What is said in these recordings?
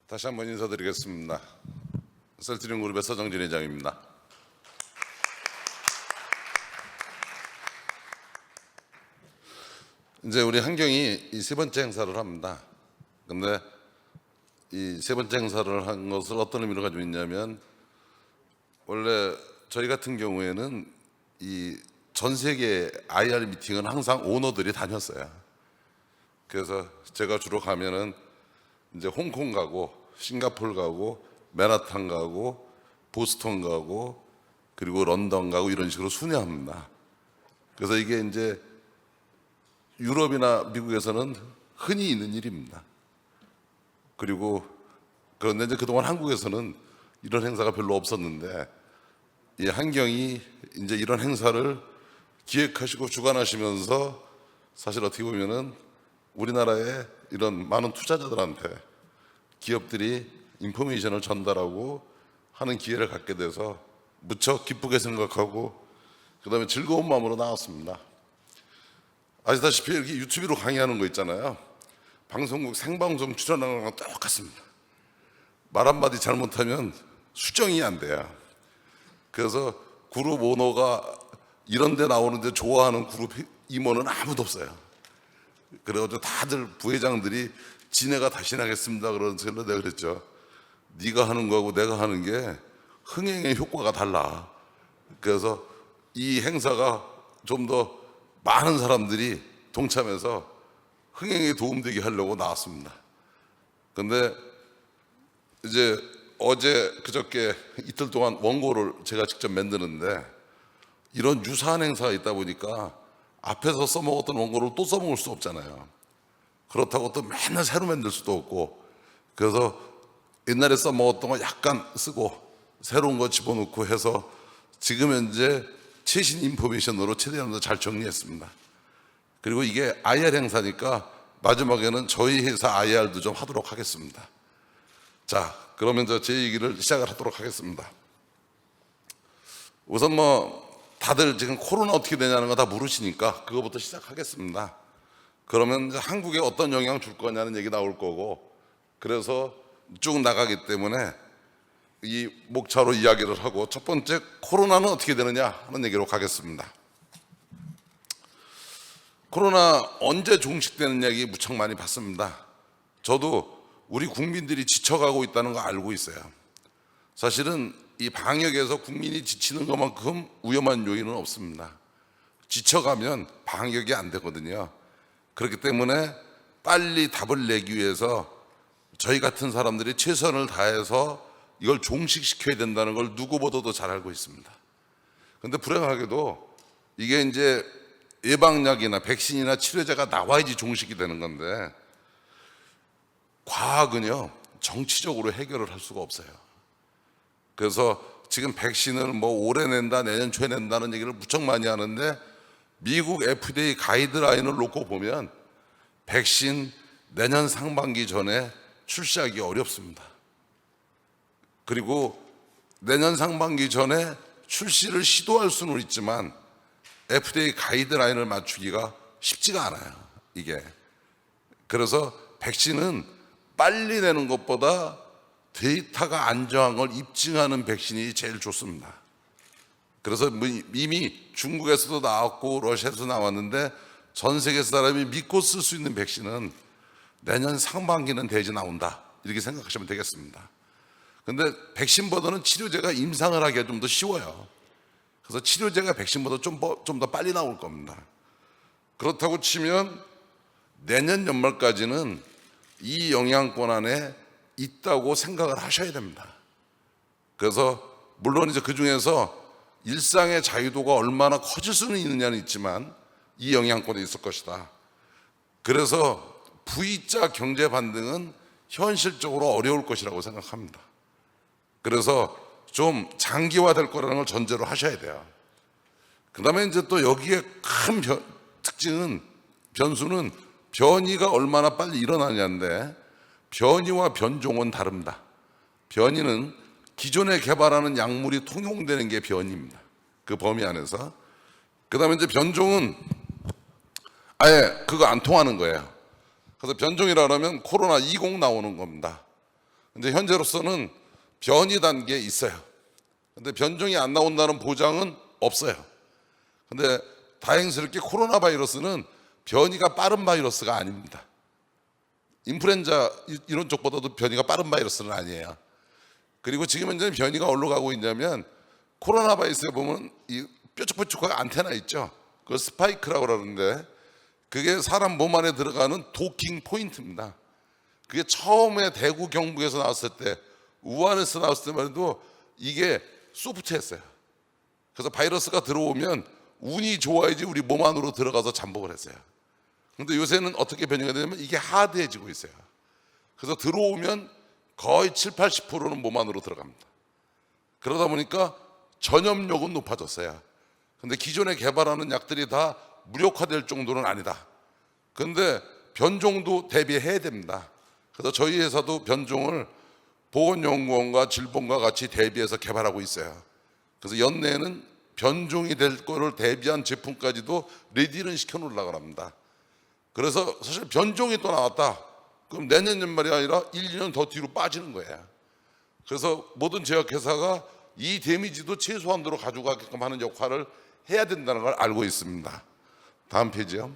다시 한번 인사드리겠습니다. 셀트리온 그룹의 서정진 회장입니다. 이제 우리 한경이 이 세 번째 행사를 합니다. 근데 이 세 번째 행사를 한 것을 어떤 의미로 가지고 있냐면, 원래 저희 같은 경우에는 이 전 세계 IR 미팅은 항상 오너들이 다녔어요. 그래서 제가 주로 가면은 이제 홍콩 가고, 싱가포르 가고, 맨하탄 가고, 보스턴 가고, 그리고 런던 가고 이런 식으로 순회합니다. 그래서 이게 이제 유럽이나 미국에서는 흔히 있는 일입니다. 그리고 그런데 이제 그동안 한국에서는 이런 행사가 별로 없었는데, 이 한경이 이제 이런 행사를 기획하시고 주관하시면서 사실 어떻게 보면은 우리나라의 이런 많은 투자자들한테 기업들이 인포메이션을 전달하고 하는 기회를 갖게 돼서 무척 기쁘게 생각하고, 그 다음에 즐거운 마음으로 나왔습니다. 아시다시피 이렇게 유튜브로 강의하는 거 있잖아요. 방송국 생방송 출연하는 거랑 똑같습니다. 말 한마디 잘못하면 수정이 안 돼요. 그래서 그룹 오너가 이런 데 나오는데 좋아하는 그룹 임원은 아무도 없어요. 그래가지고 다들 부회장들이 지네가 다시 나겠습니다 그러면서 내가 그랬죠. 네가 하는 거하고 내가 하는 게 흥행의 효과가 달라. 그래서 이 행사가 좀 더 많은 사람들이 동참해서 흥행에 도움되게 하려고 나왔습니다. 근데 이제 어제 그저께 이틀 동안 원고를 제가 직접 만드는데, 이런 유사한 행사가 있다 보니까 앞에서 써먹었던 원고를 또 써먹을 수 없잖아요. 그렇다고 또 맨날 새로 만들 수도 없고, 그래서 옛날에 써먹었던 거 약간 쓰고 새로운 거 집어넣고 해서 지금 현재 최신 인포메이션으로 최대한 잘 정리했습니다. 그리고 이게 IR 행사니까 마지막에는 저희 회사 IR도 좀 하도록 하겠습니다. 자, 그러면 제 얘기를 시작을 하도록 하겠습니다. 우선 다들 지금 코로나 어떻게 되냐는 거 다 물으시니까 그거부터 시작하겠습니다. 그러면 이제 한국에 어떤 영향 줄 거냐는 얘기 나올 거고, 그래서 쭉 나가기 때문에 이 목차로 이야기를 하고, 첫 번째 코로나는 어떻게 되느냐 하는 얘기로 가겠습니다. 코로나 언제 종식되는 얘기 무척 많이 봤습니다. 저도 우리 국민들이 지쳐가고 있다는 거 알고 있어요. 사실은 이 방역에서 국민이 지치는 것만큼 위험한 요인은 없습니다. 지쳐가면 방역이 안 되거든요. 그렇기 때문에 빨리 답을 내기 위해서 저희 같은 사람들이 최선을 다해서 이걸 종식시켜야 된다는 걸 누구보다도 잘 알고 있습니다. 그런데 불행하게도 이게 이제 예방약이나 백신이나 치료제가 나와야지 종식이 되는 건데, 과학은요 정치적으로 해결을 할 수가 없어요. 그래서 지금 백신을 올해 낸다 내년 초에 낸다는 얘기를 무척 많이 하는데, 미국 FDA 가이드라인을 놓고 보면 백신 내년 상반기 전에 출시하기 어렵습니다. 그리고 내년 상반기 전에 출시를 시도할 수는 있지만 FDA 가이드라인을 맞추기가 쉽지가 않아요, 이게. 그래서 백신은 빨리 내는 것보다 데이터가 안정한 걸 입증하는 백신이 제일 좋습니다. 그래서 이미 중국에서도 나왔고 러시아에서 나왔는데, 전 세계 사람이 믿고 쓸 수 있는 백신은 내년 상반기는 돼지 나온다, 이렇게 생각하시면 되겠습니다. 근데 백신보다는 치료제가 임상을 하기가 좀 더 쉬워요. 그래서 치료제가 백신보다 좀 더 빨리 나올 겁니다. 그렇다고 치면 내년 연말까지는 이 영향권 안에 있다고 생각을 하셔야 됩니다. 그래서 물론 이제 그 중에서 일상의 자유도가 얼마나 커질 수는 있느냐는 있지만 이 영향권에 있을 것이다. 그래서 V자 경제 반등은 현실적으로 어려울 것이라고 생각합니다. 그래서 좀 장기화될 거라는 걸 전제로 하셔야 돼요. 그 다음에 이제 또 여기에 큰 특징은, 변수는 변이가 얼마나 빨리 일어나냐인데, 변이와 변종은 다릅니다. 변이는 기존에 개발하는 약물이 통용되는 게 변이입니다. 그 범위 안에서. 그 다음에 이제 변종은 아예 그거 안 통하는 거예요. 그래서 변종이라 그러면 코로나 20 나오는 겁니다. 근데 현재로서는 변이 단계에 있어요. 근데 변종이 안 나온다는 보장은 없어요. 근데 다행스럽게 코로나 바이러스는 변이가 빠른 바이러스가 아닙니다. 인플루엔자 이런 쪽보다도 변이가 빠른 바이러스는 아니에요. 그리고 지금 현재 변이가 어디로 가고 있냐면 코로나 바이러스에 보면 이 뾰족뾰족한 안테나 있죠. 그걸 스파이크라고 그러는데 그게 사람 몸 안에 들어가는 도킹 포인트입니다. 그게 처음에 대구 경북에서 나왔을 때, 우한에서 나왔을 때만 해도 이게 소프트했어요. 그래서 바이러스가 들어오면 운이 좋아야지 우리 몸 안으로 들어가서 잠복을 했어요. 근데 요새는 어떻게 변이가 되냐면 이게 하드해지고 있어요. 그래서 들어오면 거의 7, 80%는 몸 안으로 들어갑니다. 그러다 보니까 전염력은 높아졌어요. 근데 기존에 개발하는 약들이 다 무력화될 정도는 아니다. 그런데 변종도 대비해야 됩니다. 그래서 저희 회사도 변종을 보건연구원과 질본과 같이 대비해서 개발하고 있어요. 그래서 연내에는 변종이 될 거를 대비한 제품까지도 레디는 시켜놓으려고 합니다. 그래서 사실 변종이 또 나왔다. 그럼 내년 연말이 아니라 1, 2년 더 뒤로 빠지는 거예요. 그래서 모든 제약회사가 이 데미지도 최소한도로 가져가게끔 하는 역할을 해야 된다는 걸 알고 있습니다. 다음 페이지요.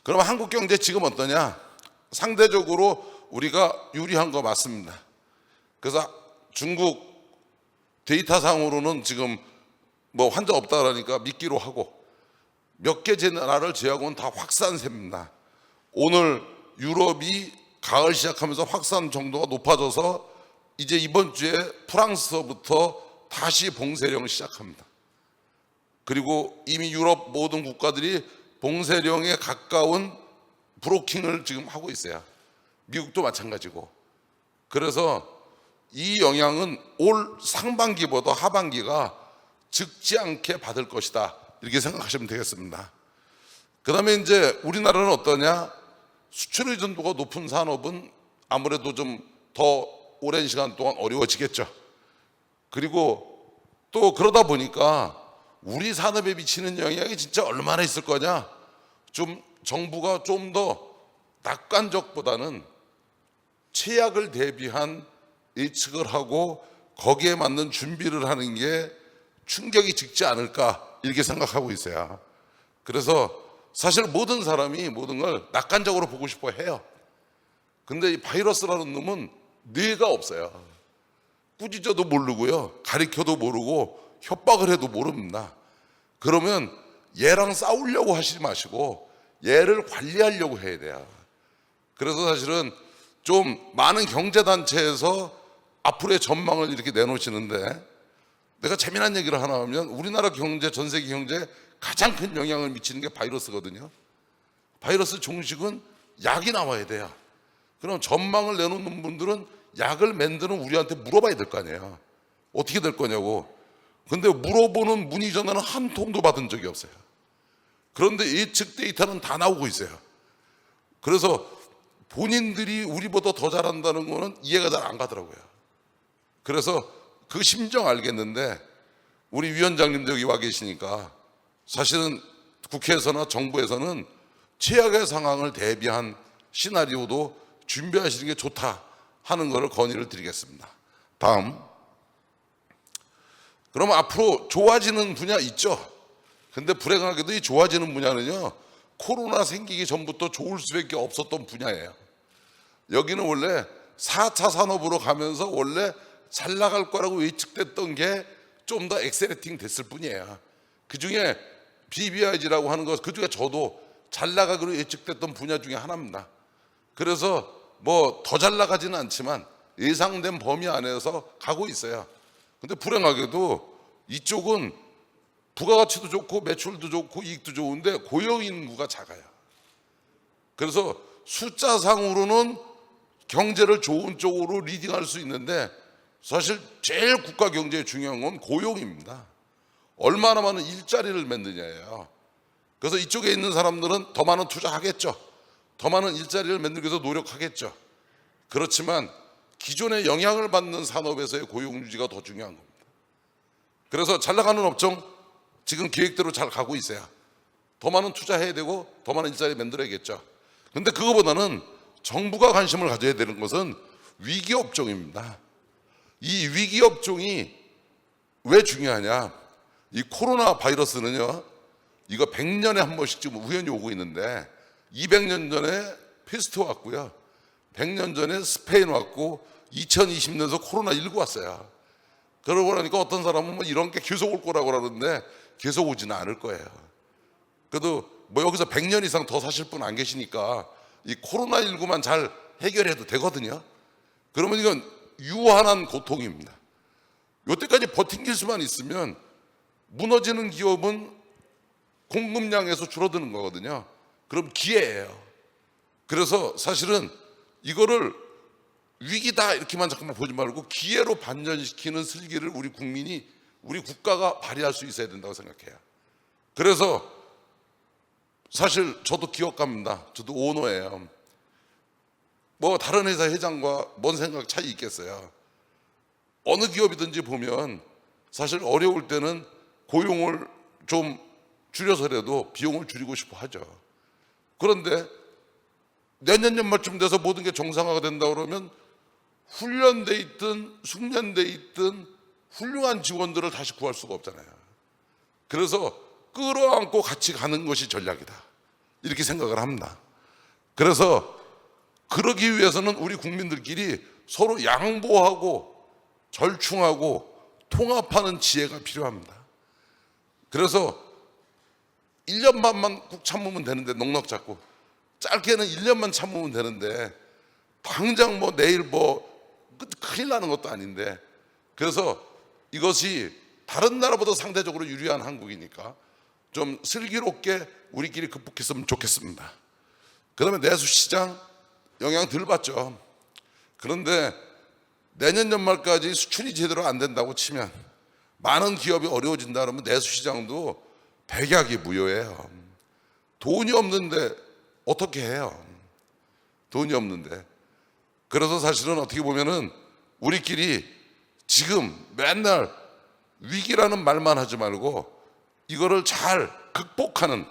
그럼 한국 경제 지금 어떠냐? 상대적으로 우리가 유리한 거 맞습니다. 그래서 중국 데이터상으로는 지금 뭐 환자 없다 그러니까 믿기로 하고 몇 개 나라를 제외하고는 다 확산세입니다. 오늘 유럽이 가을 시작하면서 확산 정도가 높아져서 이제 이번 주에 프랑스부터 다시 봉쇄령을 시작합니다. 그리고 이미 유럽 모든 국가들이 봉쇄령에 가까운 브로킹을 지금 하고 있어요. 미국도 마찬가지고. 그래서 이 영향은 올 상반기보다 하반기가 적지 않게 받을 것이다. 이렇게 생각하시면 되겠습니다. 그 다음에 이제 우리나라는 어떠냐? 수출 의존도가 높은 산업은 아무래도 좀 더 오랜 시간 동안 어려워지겠죠. 그리고 또 그러다 보니까 우리 산업에 미치는 영향이 진짜 얼마나 있을 거냐? 좀 정부가 좀 더 낙관적보다는 최악을 대비한 예측을 하고 거기에 맞는 준비를 하는 게 충격이 적지 않을까 이렇게 생각하고 있어요. 그래서 사실 모든 사람이 모든 걸 낙관적으로 보고 싶어 해요. 근데 이 바이러스라는 놈은 뇌가 없어요. 꾸짖어도 모르고요, 가리켜도 모르고 협박을 해도 모릅니다. 그러면 얘랑 싸우려고 하시지 마시고 얘를 관리하려고 해야 돼요. 그래서 사실은 좀 많은 경제단체에서 앞으로의 전망을 이렇게 내놓으시는데, 내가 재미난 얘기를 하나 하면 우리나라 경제, 전 세계 경제에 가장 큰 영향을 미치는 게 바이러스거든요. 바이러스 종식은 약이 나와야 돼요. 그럼 전망을 내놓는 분들은 약을 만드는 우리한테 물어봐야 될 거 아니에요. 어떻게 될 거냐고. 근데 물어보는 문의 전화는 한 통도 받은 적이 없어요. 그런데 예측 데이터는 다 나오고 있어요. 그래서 본인들이 우리보다 더 잘한다는 거는 이해가 잘 안 가더라고요. 그래서 그 심정 알겠는데, 우리 위원장님도 여기 와 계시니까 사실은 국회에서나 정부에서는 최악의 상황을 대비한 시나리오도 준비하시는 게 좋다 하는 것을 건의를 드리겠습니다. 다음. 그럼 앞으로 좋아지는 분야 있죠. 근데 불행하게도 이 좋아지는 분야는요, 코로나 생기기 전부터 좋을 수밖에 없었던 분야예요. 여기는 원래 4차 산업으로 가면서 원래 잘 나갈 거라고 예측됐던 게 좀 더 엑셀레이팅 됐을 뿐이에요. 그중에 BBIG라고 하는 것, 그중에 저도 잘 나가기로 예측됐던 분야 중에 하나입니다. 그래서 뭐 더 잘 나가지는 않지만 예상된 범위 안에서 가고 있어요. 근데 불행하게도 이쪽은 부가가치도 좋고 매출도 좋고 이익도 좋은데 고용인구가 작아요. 그래서 숫자상으로는 경제를 좋은 쪽으로 리딩할 수 있는데 사실 제일 국가 경제에 중요한 건 고용입니다. 얼마나 많은 일자리를 만드냐예요. 그래서 이쪽에 있는 사람들은 더 많은 투자하겠죠. 더 많은 일자리를 만들기 위해서 노력하겠죠. 그렇지만 기존에 영향을 받는 산업에서의 고용 유지가 더 중요한 겁니다. 그래서 잘 나가는 업종 지금 계획대로 잘 가고 있어요. 더 많은 투자해야 되고 더 많은 일자리 만들어야겠죠. 근데 그거보다는 정부가 관심을 가져야 되는 것은 위기 업종입니다. 이 위기 업종이 왜 중요하냐? 이 코로나 바이러스는요, 이거 100년에 한 번씩 지금 우연히 오고 있는데 200년 전에 페스트 왔고요, 100년 전에 스페인 왔고 2020년에서 코로나19 왔어요. 그러고 나니까 어떤 사람은 뭐 이런 게 계속 올 거라고 그러는데 계속 오지는 않을 거예요. 그래도 뭐 여기서 100년 이상 더 사실 분 안 계시니까 이 코로나19만 잘 해결해도 되거든요. 그러면 이건 유한한 고통입니다. 이때까지 버틴 수만 있으면 무너지는 기업은 공급량에서 줄어드는 거거든요. 그럼 기회예요. 그래서 사실은 이거를 위기다 이렇게만 잠깐만 보지 말고 기회로 반전시키는 슬기를 우리 국민이, 우리 국가가 발휘할 수 있어야 된다고 생각해요. 그래서 사실 저도 기업가입니다. 저도 오너예요. 뭐 다른 회사 회장과 뭔 생각 차이 있겠어요. 어느 기업이든지 보면 사실 어려울 때는 고용을 좀 줄여서라도 비용을 줄이고 싶어 하죠. 그런데 내년 연말쯤 돼서 모든 게 정상화가 된다 그러면 훈련돼 있든 숙련돼 있든 훌륭한 직원들을 다시 구할 수가 없잖아요. 그래서 끌어안고 같이 가는 것이 전략이다, 이렇게 생각을 합니다. 그래서 그러기 위해서는 우리 국민들끼리 서로 양보하고 절충하고 통합하는 지혜가 필요합니다. 그래서 1년 반만 꾹 참으면 되는데, 넉넉 잡고 짧게는 1년만 참으면 되는데 당장 뭐 내일 뭐 큰일 나는 것도 아닌데, 그래서 이것이 다른 나라보다 상대적으로 유리한 한국이니까 좀 슬기롭게 우리끼리 극복했으면 좋겠습니다. 그 다음에 내수시장 영향 덜 받죠. 그런데 내년 연말까지 수출이 제대로 안 된다고 치면, 많은 기업이 어려워진다 그러면 내수시장도 백약이 무효예요. 돈이 없는데 어떻게 해요? 돈이 없는데. 그래서 사실은 어떻게 보면은 우리끼리 지금 맨날 위기라는 말만 하지 말고 이거를 잘 극복하는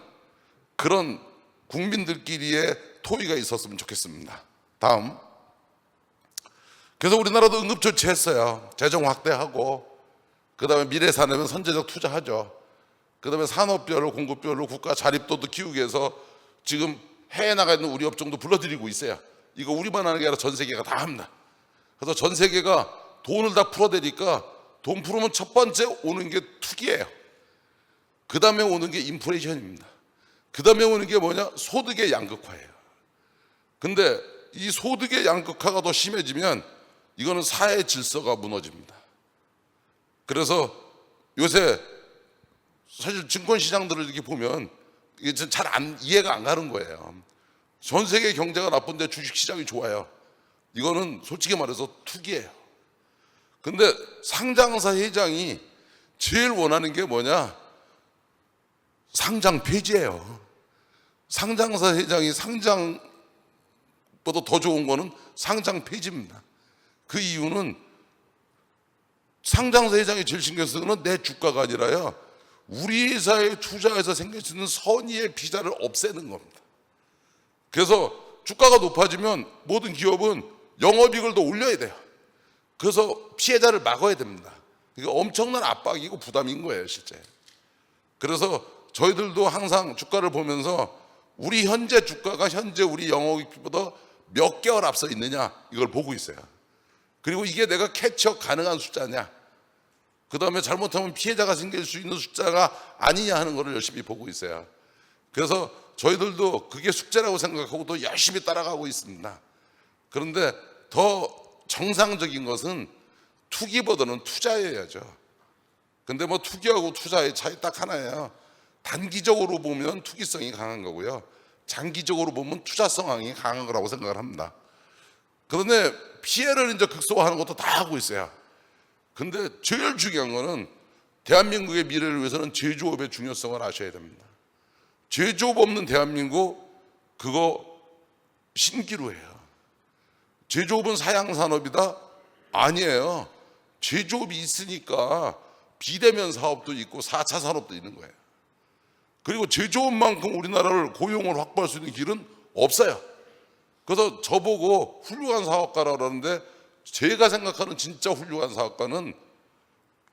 그런 국민들끼리의 토의가 있었으면 좋겠습니다. 다음. 그래서 우리나라도 응급조치했어요. 재정 확대하고, 그 다음에 미래산업은 선제적 투자하죠. 그 다음에 산업별로 공급별로 국가 자립도도 키우기 위해서 지금 해외 나가 있는 우리 업종도 불러들이고 있어요. 이거 우리만 하는 게 아니라 전 세계가 다 합니다. 그래서 전 세계가 돈을 다 풀어대니까 돈 풀으면 첫 번째 오는 게 투기예요. 그 다음에 오는 게 인플레이션입니다. 그 다음에 오는 게 뭐냐? 소득의 양극화예요. 근데 이 소득의 양극화가 더 심해지면 이거는 사회 질서가 무너집니다. 그래서 요새 사실 증권시장들을 이렇게 보면 이게 잘 이해가 안 가는 거예요. 전 세계 경제가 나쁜데 주식시장이 좋아요. 이거는 솔직히 말해서 투기예요. 근데 상장사 회장이 제일 원하는 게 뭐냐? 상장 폐지예요. 상장사 회장이 상장보다 더 좋은 거는 상장 폐지입니다. 그 이유는 상장사 회장이 제일 신경 쓰는 건 내 주가가 아니라요, 우리 회사에 투자해서 생길 수 있는 선의의 비자를 없애는 겁니다. 그래서 주가가 높아지면 모든 기업은 영업이익을 더 올려야 돼요. 그래서 피해자를 막아야 됩니다. 이게 엄청난 압박이고 부담인 거예요, 실제. 그래서 저희들도 항상 주가를 보면서 우리 현재 주가가 현재 우리 영업이익보다 몇 개월 앞서 있느냐, 이걸 보고 있어요. 그리고 이게 내가 캐치업 가능한 숫자냐, 그 다음에 잘못하면 피해자가 생길 수 있는 숫자가 아니냐 하는 것을 열심히 보고 있어요. 그래서 저희들도 그게 숙제라고 생각하고 또 열심히 따라가고 있습니다. 그런데 더 정상적인 것은 투기보다는 투자해야죠. 근데 뭐 투기하고 투자의 차이 딱 하나예요. 단기적으로 보면 투기성이 강한 거고요, 장기적으로 보면 투자성이 강한 거라고 생각을 합니다. 그런데 피해를 이제 극소화하는 것도 다 하고 있어요. 근데 제일 중요한 거는 대한민국의 미래를 위해서는 제조업의 중요성을 아셔야 됩니다. 제조업 없는 대한민국, 그거 신기루예요. 제조업은 사양산업이다? 아니에요. 제조업이 있으니까 비대면 사업도 있고 4차 산업도 있는 거예요. 그리고 제조업만큼 우리나라를 고용을 확보할 수 있는 길은 없어요. 그래서 저보고 훌륭한 사업가라 그러는데 제가 생각하는 진짜 훌륭한 사업가는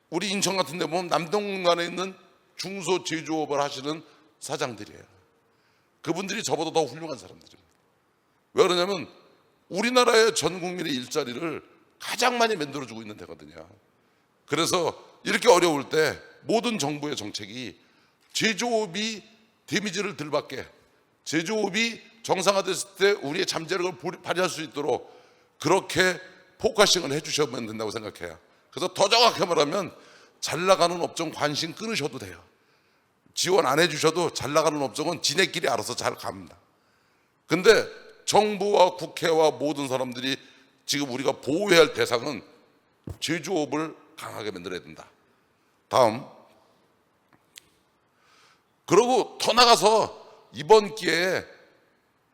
우리 인천 같은 데 보면 남동간에 있는 중소제조업을 하시는 사장들이에요. 그분들이 저보다 더 훌륭한 사람들입니다. 왜 그러냐면 우리나라의 전 국민의 일자리를 가장 많이 만들어주고 있는 데거든요. 그래서 이렇게 어려울 때 모든 정부의 정책이 제조업이 데미지를 덜 받게, 제조업이 정상화됐을 때 우리의 잠재력을 발휘할 수 있도록 그렇게 포커싱을 해주셔야 된다고 생각해요. 그래서 더 정확하게 말하면 잘 나가는 업종 관심 끊으셔도 돼요. 지원 안 해주셔도 잘 나가는 업종은 지네끼리 알아서 잘 갑니다. 근데 정부와 국회와 모든 사람들이 지금 우리가 보호해야 할 대상은 제조업을 강하게 만들어야 된다. 다음, 그리고 더 나가서 이번 기회에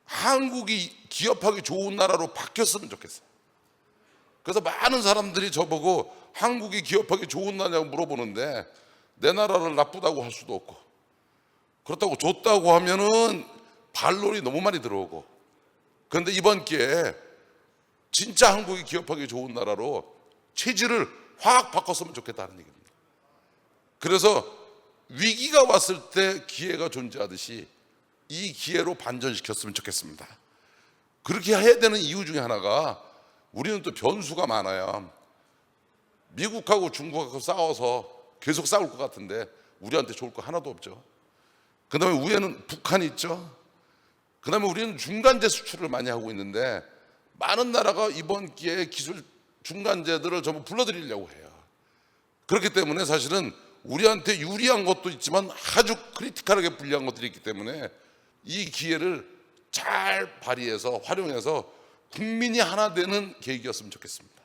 한국이 기업하기 좋은 나라로 바뀌었으면 좋겠어요. 그래서 많은 사람들이 저보고 한국이 기업하기 좋은 나라냐고 물어보는데 내 나라를 나쁘다고 할 수도 없고, 그렇다고 좋다고 하면은 반론이 너무 많이 들어오고, 그런데 이번 기회에 진짜 한국이 기업하기 좋은 나라로 체질을 확 바꿨으면 좋겠다는 얘기입니다. 그래서 위기가 왔을 때 기회가 존재하듯이 이 기회로 반전시켰으면 좋겠습니다. 그렇게 해야 되는 이유 중에 하나가 우리는 또 변수가 많아요. 미국하고 중국하고 싸워서 계속 싸울 것 같은데 우리한테 좋을 거 하나도 없죠. 그 다음에 위에는 북한이 있죠. 그 다음에 우리는 중간재 수출을 많이 하고 있는데 많은 나라가 이번 기회에 기술 중간재들을 전부 불러들이려고 해요. 그렇기 때문에 사실은 우리한테 유리한 것도 있지만 아주 크리티컬하게 불리한 것들이 있기 때문에 이 기회를 잘 발휘해서 활용해서 국민이 하나 되는 계기였으면 좋겠습니다.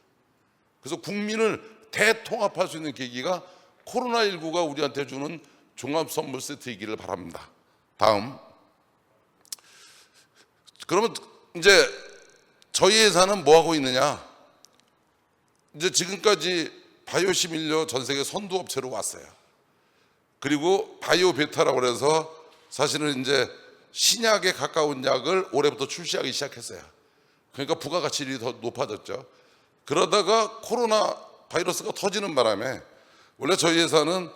그래서 국민을 대통합할 수 있는 계기가 코로나19가 우리한테 주는 종합선물 세트이기를 바랍니다. 다음, 그러면 이제 저희 회사는 뭐 하고 있느냐? 이제 지금까지 바이오시밀러 전 세계 선두업체로 왔어요. 그리고 바이오 베타라고 해서 사실은 이제 신약에 가까운 약을 올해부터 출시하기 시작했어요. 그러니까 부가가치율이 더 높아졌죠. 그러다가 코로나 바이러스가 터지는 바람에 원래 저희 회사는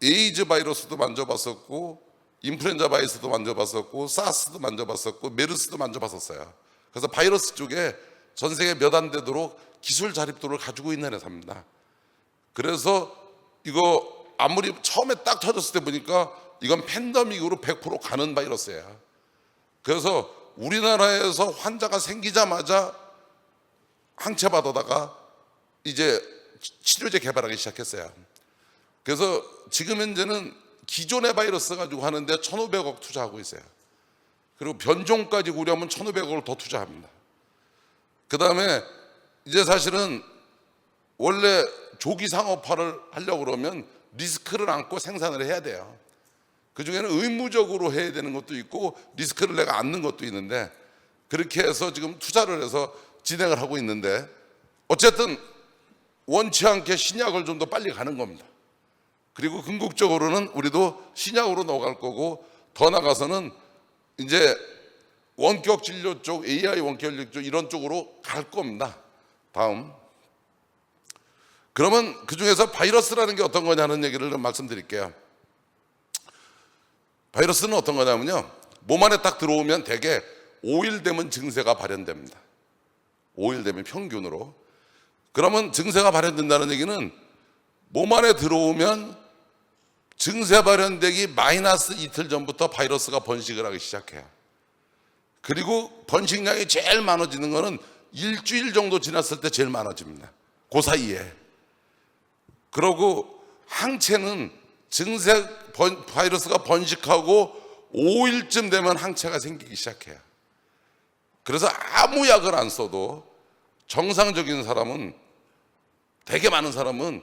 에이즈 바이러스도 만져봤었고 인플루엔자 바이러스도 만져봤었고 사스도 만져봤었고 메르스도 만져봤었어요. 그래서 바이러스 쪽에 전 세계 몇 안 되도록 기술 자립도를 가지고 있는 회사입니다. 그래서 이거 아무리 처음에 딱 터졌을 때 보니까 이건 팬데믹으로 100% 가는 바이러스예요. 그래서 우리나라에서 환자가 생기자마자 항체 받아다가 이제 치료제 개발하기 시작했어요. 그래서 지금 현재는 기존의 바이러스 가지고 하는데 1,500억 투자하고 있어요. 그리고 변종까지 고려하면 1,500억을 더 투자합니다. 그 다음에 이제 사실은 원래 조기 상업화를 하려고 그러면 리스크를 안고 생산을 해야 돼요. 그 중에는 의무적으로 해야 되는 것도 있고 리스크를 내가 안는 것도 있는데 그렇게 해서 지금 투자를 해서 진행을 하고 있는데 어쨌든 원치 않게 신약을 좀 더 빨리 가는 겁니다. 그리고 궁극적으로는 우리도 신약으로 넘어갈 거고 더 나가서는 이제 원격 진료 쪽, AI 원격 진료 쪽 이런 쪽으로 갈 겁니다. 다음. 그러면 그 중에서 바이러스라는 게 어떤 거냐는 얘기를 좀 말씀드릴게요. 바이러스는 어떤 거냐면요. 몸 안에 딱 들어오면 대개 5일 되면 증세가 발현됩니다. 5일 되면 평균으로. 그러면 증세가 발현된다는 얘기는 몸 안에 들어오면 증세 발현되기 마이너스 이틀 전부터 바이러스가 번식을 하기 시작해요. 그리고 번식량이 제일 많아지는 거는 일주일 정도 지났을 때 제일 많아집니다. 그 사이에. 그러고 항체는 증세 바이러스가 번식하고 5일쯤 되면 항체가 생기기 시작해요. 그래서 아무 약을 안 써도 정상적인 사람은 되게 많은 사람은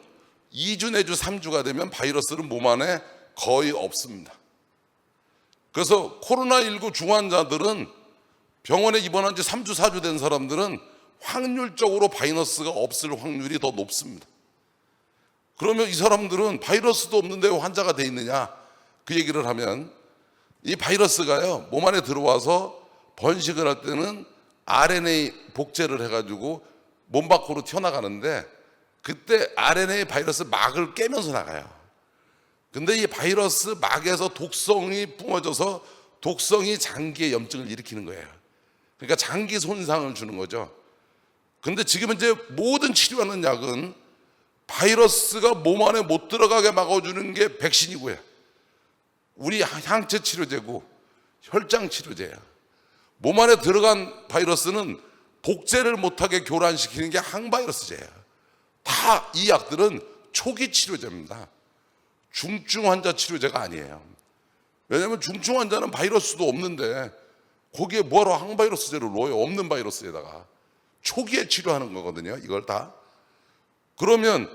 2주 내주 3주가 되면 바이러스는 몸 안에 거의 없습니다. 그래서 코로나19 중환자들은 병원에 입원한 지 3주 4주 된 사람들은 확률적으로 바이러스가 없을 확률이 더 높습니다. 그러면 이 사람들은 바이러스도 없는데 왜 환자가 돼 있느냐? 그 얘기를 하면 이 바이러스가요 몸 안에 들어와서 번식을 할 때는 RNA 복제를 해가지고 몸 밖으로 튀어나가는데 그때 RNA 바이러스 막을 깨면서 나가요. 근데 이 바이러스 막에서 독성이 뿜어져서 독성이 장기에 염증을 일으키는 거예요. 그러니까 장기 손상을 주는 거죠. 근데 지금 이제 모든 치료하는 약은 바이러스가 몸 안에 못 들어가게 막아주는 게 백신이고요. 우리 항체 치료제고 혈장 치료제야. 몸 안에 들어간 바이러스는 복제를 못하게 교란시키는 게 항바이러스제예요. 다 이 약들은 초기 치료제입니다. 중증 환자 치료제가 아니에요. 왜냐하면 중증 환자는 바이러스도 없는데 거기에 뭐하러 항바이러스제를 넣어요? 없는 바이러스에다가. 초기에 치료하는 거거든요, 이걸 다. 그러면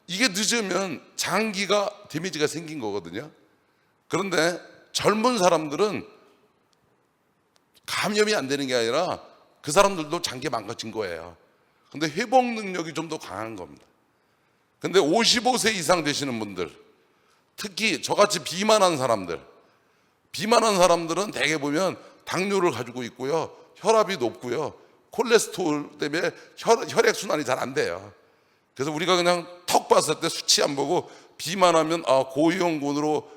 이게 늦으면 장기가 데미지가 생긴 거거든요. 그런데 젊은 사람들은 감염이 안 되는 게 아니라 그 사람들도 장기 망가진 거예요. 근데 회복 능력이 좀 더 강한 겁니다. 근데 55세 이상 되시는 분들, 특히 저같이 비만한 사람들은 대개 보면 당뇨를 가지고 있고요, 혈압이 높고요, 콜레스테롤 때문에 혈액순환이 잘 안 돼요. 그래서 우리가 그냥 턱 봤을 때 수치 안 보고 비만하면 고위험군으로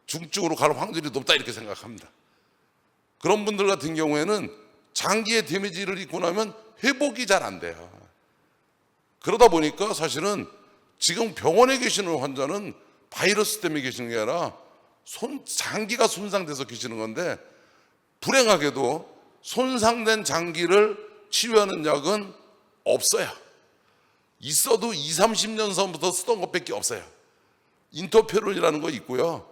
중증으로 갈 확률이 높다 이렇게 생각합니다. 그런 분들 같은 경우에는 장기에 데미지를 입고 나면 회복이 잘 안 돼요. 그러다 보니까 사실은 지금 병원에 계시는 환자는 바이러스 때문에 계시는 게 아니라 장기가 손상돼서 계시는 건데, 불행하게도 손상된 장기를 치료하는 약은 없어요. 있어도 20, 30년 전부터 쓰던 것밖에 없어요. 인터페론이라는 거 있고요,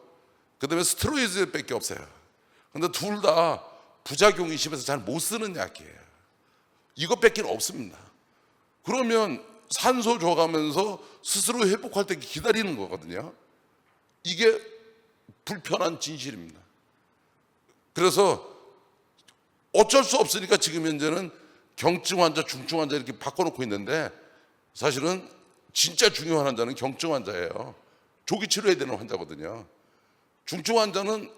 그 다음에 스테로이드밖에 없어요. 근데 둘 다 부작용이 심해서 잘 못 쓰는 약이에요. 이것밖에 없습니다. 그러면 산소 줘가면서 스스로 회복할 때 기다리는 거거든요. 이게 불편한 진실입니다. 그래서 어쩔 수 없으니까 지금 현재는 경증 환자, 중증 환자 이렇게 바꿔놓고 있는데, 사실은 진짜 중요한 환자는 경증 환자예요. 조기 치료해야 되는 환자거든요. 중증 환자는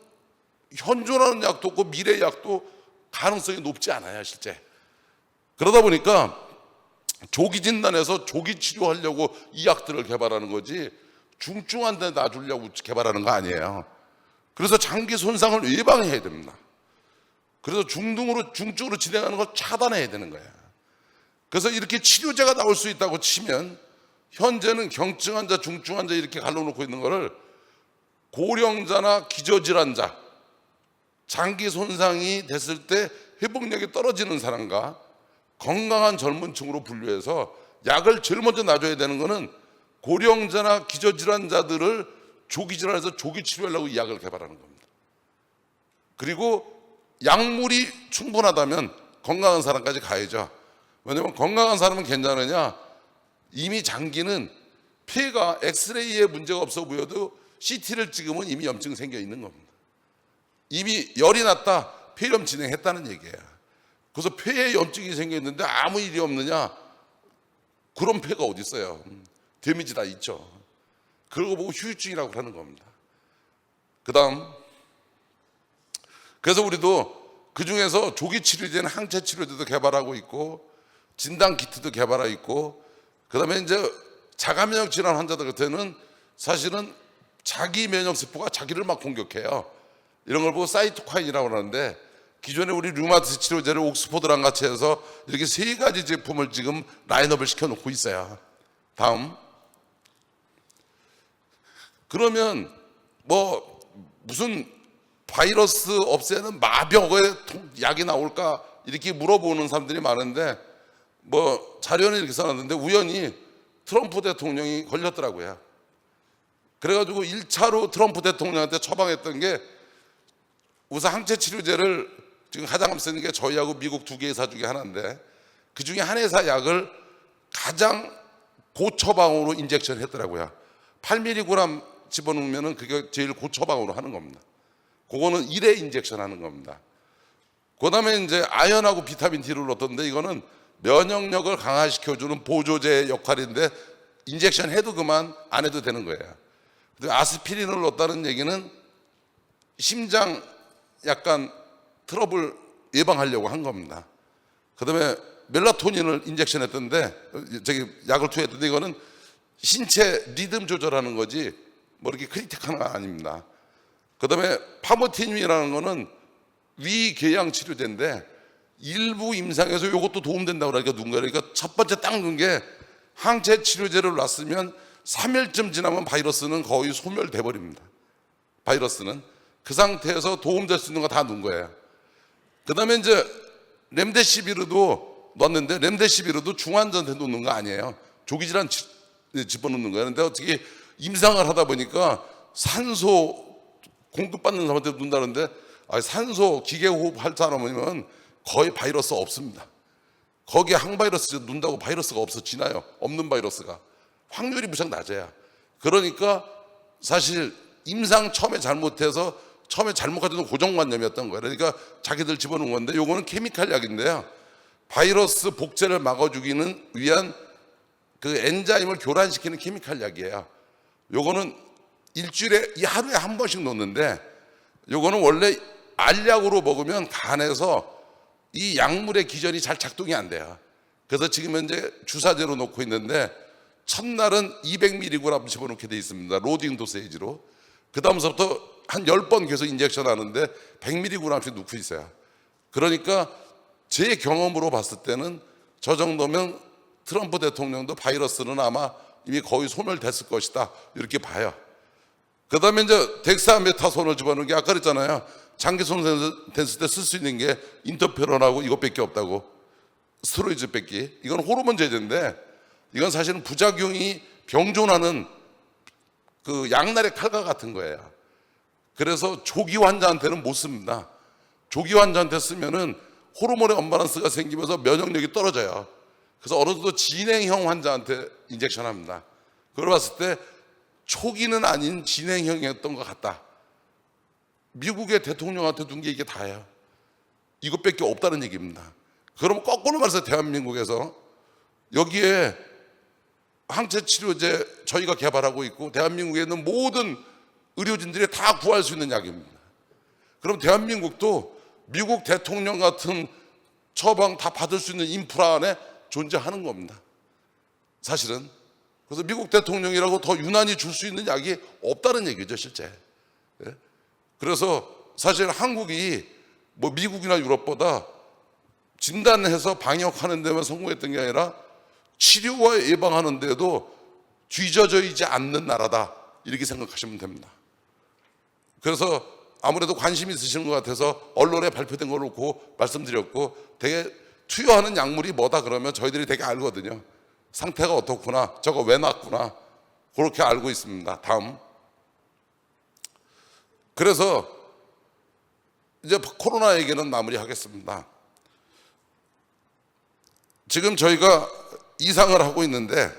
현존하는 약도 없고 미래 약도 가능성이 높지 않아요, 실제. 그러다 보니까 조기 진단에서 조기 치료하려고 이 약들을 개발하는 거지 중증 환자에 놔주려고 개발하는 거 아니에요. 그래서 장기 손상을 예방해야 됩니다. 그래서 중증으로 진행하는 걸 차단해야 되는 거예요. 그래서 이렇게 치료제가 나올 수 있다고 치면, 현재는 경증 환자, 중증 환자 이렇게 갈라놓고 있는 거를 고령자나 기저질환자, 장기 손상이 됐을 때 회복력이 떨어지는 사람과 건강한 젊은 층으로 분류해서 약을 제일 먼저 놔줘야 되는 거는 고령자나 기저질환자들을 조기질환에서 조기 치료하려고 이 약을 개발하는 겁니다. 그리고 약물이 충분하다면 건강한 사람까지 가야죠. 왜냐하면 건강한 사람은 괜찮으냐, 이미 장기는 폐가 엑스레이에 문제가 없어 보여도 CT를 찍으면 이미 염증 생겨 있는 겁니다. 이미 열이 났다, 폐렴 진행했다는 얘기예요. 그래서 폐에 염증이 생겨 있는데 아무 일이 없느냐? 그런 폐가 어디 있어요? 데미지 다 있죠. 그러고 보고 후유증이라고 하는 겁니다. 그래서 우리도 그 중에서 조기 치료제는 항체 치료제도 개발하고 있고, 진단 키트도 개발하고 있고, 그 다음에 이제 자가 면역 질환 환자들 같은 사실은 자기 면역 세포가 자기를 막 공격해요. 이런 걸 보고 사이토카인이라고 하는데, 기존에 우리 류마티스 치료제를 옥스포드랑 같이 해서 이렇게 3가지 제품을 지금 라인업을 시켜놓고 있어요. 다음. 그러면 뭐 무슨 바이러스 없애는 마병의 약이 나올까 이렇게 물어보는 사람들이 많은데, 뭐 자료는 이렇게 써놨는데 우연히 트럼프 대통령이 걸렸더라고요. 그래가지고 1차로 트럼프 대통령한테 처방했던 게, 우선 항체 치료제를 지금 가장 쓰는 게 저희하고 미국 2개 회사 중에 하나인데, 그 중에 한 회사 약을 가장 고처방으로 인젝션 했더라고요. 8mg 집어넣으면 그게 제일 고처방으로 하는 겁니다. 그거는 1회 인젝션 하는 겁니다. 그 다음에 이제 아연하고 비타민 D를 넣었던데, 이거는 면역력을 강화시켜주는 보조제 역할인데 인젝션 해도 그만, 안 해도 되는 거예요. 아스피린을 넣었다는 얘기는 심장 약간 트러블 예방하려고 한 겁니다. 그 다음에 멜라토닌을 인젝션했던데, 저기 약을 투여했던데, 이거는 신체 리듬 조절하는 거지 뭐 이렇게 크리틱한 건 아닙니다. 그다음에 파모티님이라는 거는 위궤양 치료제인데 일부 임상에서 이것도 도움된다고 그러니까 누군가, 그러니까 첫 번째 딱 넣은 게 항체 치료제를 놨으면 3일쯤 지나면 바이러스는 거의 소멸돼 버립니다. 바이러스는 그 상태에서 도움될 수 있는 거 다 넣은 거예요. 그다음에 이제 렘데시비르도 넣었는데, 렘데시비르도 중환자한테 놓는 거 아니에요. 조기질환 집어넣는 거예요. 근데 어떻게 임상을 하다 보니까 산소 공급받는 사람한테 놓는다는데, 산소 기계호흡 할 사람이면 거의 바이러스 없습니다. 거기에 항바이러스 놓는다고 바이러스가 없어지나요? 없는 바이러스가 확률이 무척 낮아요. 그러니까 사실 임상 처음에 잘못해서 처음에 잘못 가진 고정관념이었던 거예요. 그러니까 자기들 집어넣은 건데, 요거는 케미칼 약인데요, 바이러스 복제를 막아주기는 위한 그 엔자임을 교란시키는 케미칼 약이에요. 요거는 일주일에 하루에 한 번씩 놓는데, 요거는 원래 알약으로 먹으면 간에서 이 약물의 기전이 잘 작동이 안 돼요. 그래서 지금 현재 주사제로 놓고 있는데, 첫날은 200mg 집어넣게 돼 있습니다. 로딩 도세이지로. 그 다음서부터 한 10번 계속 인젝션 하는데 100mg씩 넣고 있어요. 그러니까 제 경험으로 봤을 때는 저 정도면 트럼프 대통령도 바이러스는 아마 이미 거의 소멸됐을 것이다, 이렇게 봐요. 그 다음에 이제 덱사메타손을 집어넣은 게 아까 그랬잖아요. 장기 손상 됐을 때 쓸 수 있는 게 인터페론하고 이것밖에 없다고, 스테로이드 뺏기. 이건 호르몬 제제인데, 이건 사실은 부작용이 병존하는 그 양날의 칼과 같은 거예요. 그래서 조기 환자한테는 못 씁니다. 조기 환자한테 쓰면은 호르몬의 언밸런스가 생기면서 면역력이 떨어져요. 그래서 어느 정도 진행형 환자한테 인젝션 합니다. 그걸 봤을 때 초기는 아닌 진행형이었던 것 같다. 미국의 대통령한테 둔 게 이게 다예요. 이것밖에 없다는 얘기입니다. 그럼 거꾸로 말해서 대한민국에서 여기에 항체 치료제 저희가 개발하고 있고, 대한민국에 있는 모든 의료진들이 다 구할 수 있는 약입니다. 그럼 대한민국도 미국 대통령 같은 처방 다 받을 수 있는 인프라 안에 존재하는 겁니다, 사실은. 그래서 미국 대통령이라고 더 유난히 줄 수 있는 약이 없다는 얘기죠, 실제. 예? 그래서 사실 한국이 뭐 미국이나 유럽보다 진단해서 방역하는 데만 성공했던 게 아니라 치료와 예방하는 데도 뒤져져 있지 않는 나라다, 이렇게 생각하시면 됩니다. 그래서 아무래도 관심이 있으시는 것 같아서 언론에 발표된 걸 놓고 말씀드렸고, 되게 투여하는 약물이 뭐다 그러면 저희들이 되게 알거든요. 상태가 어떻구나, 저거 왜 놨구나, 그렇게 알고 있습니다. 다음. 그래서 이제 코로나 얘기는 마무리하겠습니다. 지금 저희가 이상을 하고 있는데,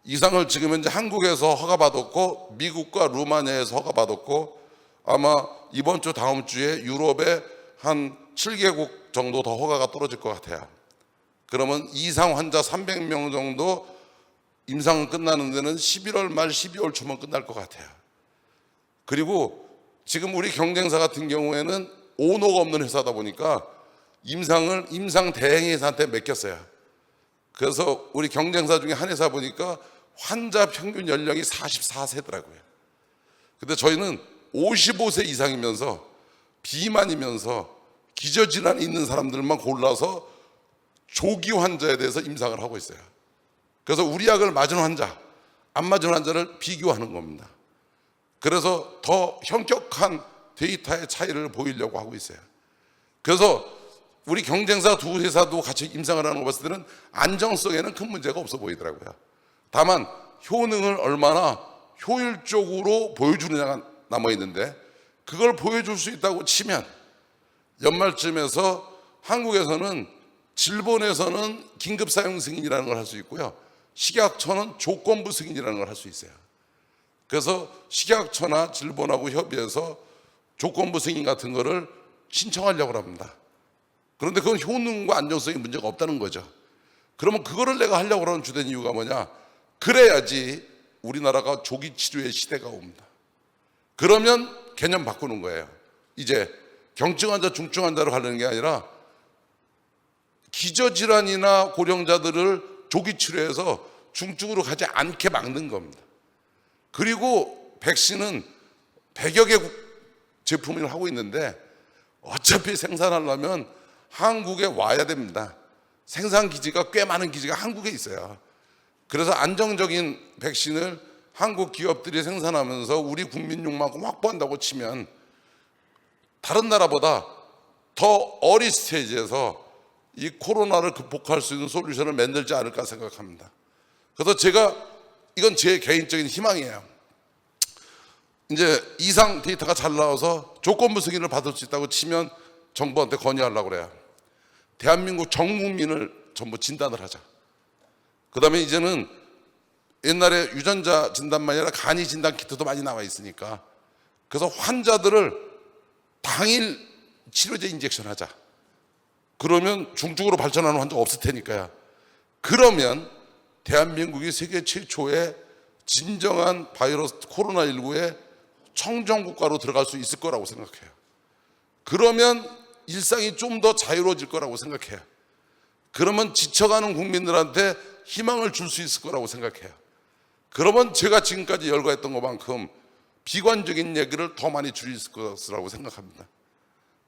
이상을 지금 현재 한국에서 허가받았고 미국과 루마니아에서 허가받았고, 아마 이번 주 다음 주에 유럽에 한 7개국 정도 더 허가가 떨어질 것 같아요. 그러면 이상 환자 300명 정도 임상 끝나는 데는 11월 말 12월 초면 끝날 것 같아요. 그리고 지금 우리 경쟁사 같은 경우에는 오너가 없는 회사다 보니까 임상을 임상 대행회사한테 맡겼어요. 그래서 우리 경쟁사 중에 한 회사 보니까 환자 평균 연령이 44세더라고요. 근데 저희는 55세 이상이면서 비만이면서 기저질환이 있는 사람들만 골라서 조기 환자에 대해서 임상을 하고 있어요. 그래서 우리 약을 맞은 환자, 안 맞은 환자를 비교하는 겁니다. 그래서 더 현격한 데이터의 차이를 보이려고 하고 있어요. 그래서 우리 경쟁사 두 회사도 같이 임상을 하는 거 봤을 때는 안정성에는 큰 문제가 없어 보이더라고요. 다만 효능을 얼마나 효율적으로 보여주느냐가 남아있는데, 그걸 보여줄 수 있다고 치면 연말쯤에서 한국에서는 질본에서는 긴급 사용 승인이라는 걸 할 수 있고요, 식약처는 조건부 승인이라는 걸 할 수 있어요. 그래서 식약처나 질본하고 협의해서 조건부 승인 같은 거를 신청하려고 합니다. 그런데 그건 효능과 안정성에 문제가 없다는 거죠. 그러면 그거를 내가 하려고 하는 주된 이유가 뭐냐? 그래야지 우리나라가 조기 치료의 시대가 옵니다. 그러면 개념 바꾸는 거예요. 이제 경증 환자, 중증 환자로 가려는 게 아니라 기저질환이나 고령자들을 조기 치료해서 중증으로 가지 않게 막는 겁니다. 그리고 백신은 100여 개국 제품을 하고 있는데 어차피 생산하려면 한국에 와야 됩니다. 생산 기지가 꽤 많은 기지가 한국에 있어요. 그래서 안정적인 백신을 한국 기업들이 생산하면서 우리 국민용만큼 확보한다고 치면 다른 나라보다 더 어린 스테이지에서 이 코로나를 극복할 수 있는 솔루션을 만들지 않을까 생각합니다. 그래서 제가 이건 제 개인적인 희망이에요. 이제 이상 데이터가 잘 나와서 조건부 승인을 받을 수 있다고 치면 정부한테 건의하려고 그래요. 대한민국 전 국민을 전부 진단을 하자. 그 다음에 이제는 옛날에 유전자 진단만이 아니라 간이 진단 키트도 많이 나와 있으니까 그래서 환자들을 당일 치료제 인젝션 하자. 그러면 중증으로 발전하는 환자가 없을 테니까요. 그러면 대한민국이 세계 최초의 진정한 바이러스 코로나19의 청정국가로 들어갈 수 있을 거라고 생각해요. 그러면 일상이 좀 더 자유로워질 거라고 생각해요. 그러면 지쳐가는 국민들한테 희망을 줄 수 있을 거라고 생각해요. 그러면 제가 지금까지 열거했던 것만큼 비관적인 얘기를 더 많이 줄일 것이라고 생각합니다.